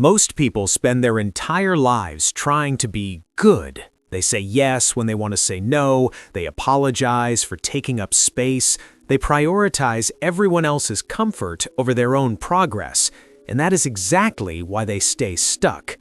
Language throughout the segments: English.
Most people spend their entire lives trying to be good. They say yes when they want to say no, they apologize for taking up space, they prioritize everyone else's comfort over their own progress, and that is exactly why they stay stuck.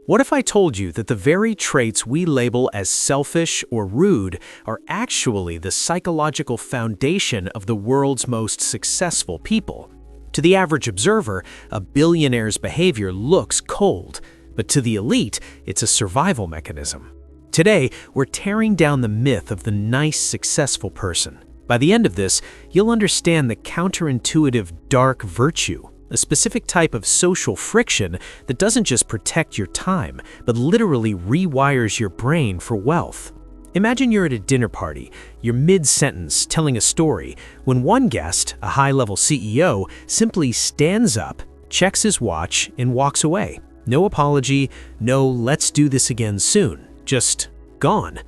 What if I told you that the very traits we label as selfish or rude are actually the psychological foundation of the world's most successful people? To the average observer, a billionaire's behavior looks cold, but to the elite, it's a survival mechanism. Today, we're tearing down the myth of the nice, successful person. By the end of this, you'll understand the counterintuitive dark virtue, a specific type of social friction that doesn't just protect your time, but literally rewires your brain for wealth. Imagine you're at a dinner party, you're mid-sentence telling a story, when one guest, a high-level CEO, simply stands up, checks his watch, and walks away. No apology, no let's do this again soon, just gone.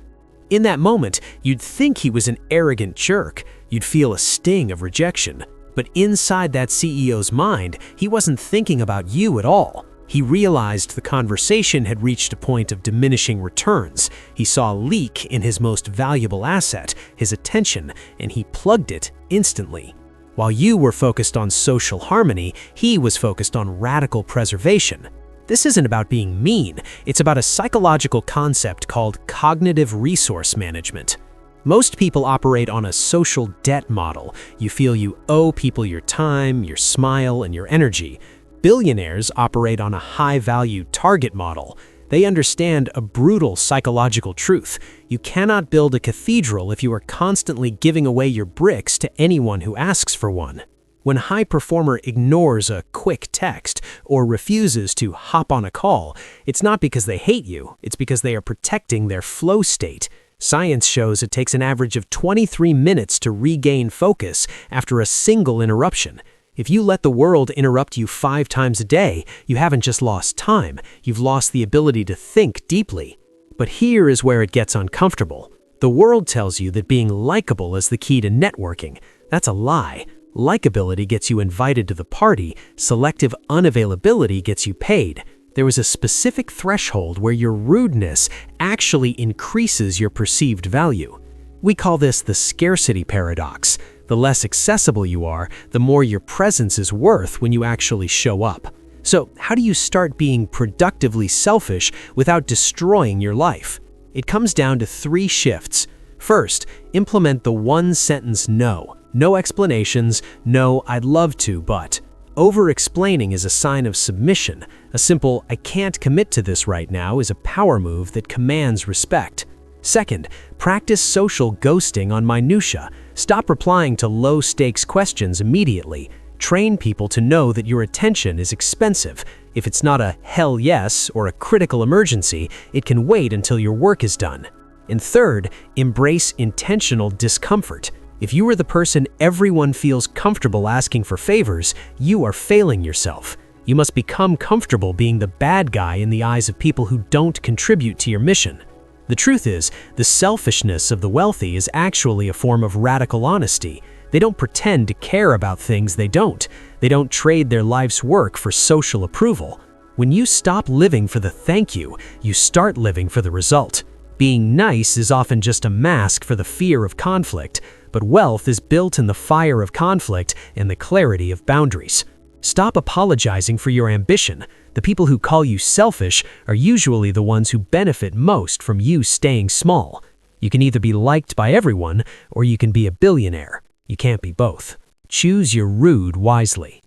In that moment, you'd think he was an arrogant jerk, you'd feel a sting of rejection. But inside that CEO's mind, he wasn't thinking about you at all. He realized the conversation had reached a point of diminishing returns. He saw a leak in his most valuable asset, his attention, and he plugged it instantly. While you were focused on social harmony, he was focused on radical preservation. This isn't about being mean, it's about a psychological concept called cognitive resource management. Most people operate on a social debt model. You feel you owe people your time, your smile, and your energy. Billionaires operate on a high-value target model. They understand a brutal psychological truth. You cannot build a cathedral if you are constantly giving away your bricks to anyone who asks for one. When a high performer ignores a quick text or refuses to hop on a call, it's not because they hate you, it's because they are protecting their flow state. Science shows it takes an average of 23 minutes to regain focus after a single interruption. If you let the world interrupt you 5 times a day, you haven't just lost time, you've lost the ability to think deeply. But here is where it gets uncomfortable. The world tells you that being likable is the key to networking. That's a lie. Likability gets you invited to the party, selective unavailability gets you paid. There is a specific threshold where your rudeness actually increases your perceived value. We call this the scarcity paradox. The less accessible you are, the more your presence is worth when you actually show up. So, how do you start being productively selfish without destroying your life? It comes down to 3 shifts. First, implement the one-sentence no. No explanations, no I'd love to, but. Over-explaining is a sign of submission. A simple I can't commit to this right now is a power move that commands respect. Second, practice social ghosting on minutia. Stop replying to low-stakes questions immediately. Train people to know that your attention is expensive. If it's not a hell yes or a critical emergency, it can wait until your work is done. And third, embrace intentional discomfort. If you are the person everyone feels comfortable asking for favors, you are failing yourself. You must become comfortable being the bad guy in the eyes of people who don't contribute to your mission. The truth is, the selfishness of the wealthy is actually a form of radical honesty. They don't pretend to care about things they don't. They don't trade their life's work for social approval. When you stop living for the thank you, you start living for the result. Being nice is often just a mask for the fear of conflict, but wealth is built in the fire of conflict and the clarity of boundaries. Stop apologizing for your ambition. The people who call you selfish are usually the ones who benefit most from you staying small. You can either be liked by everyone, or you can be a billionaire. You can't be both. Choose your rude wisely.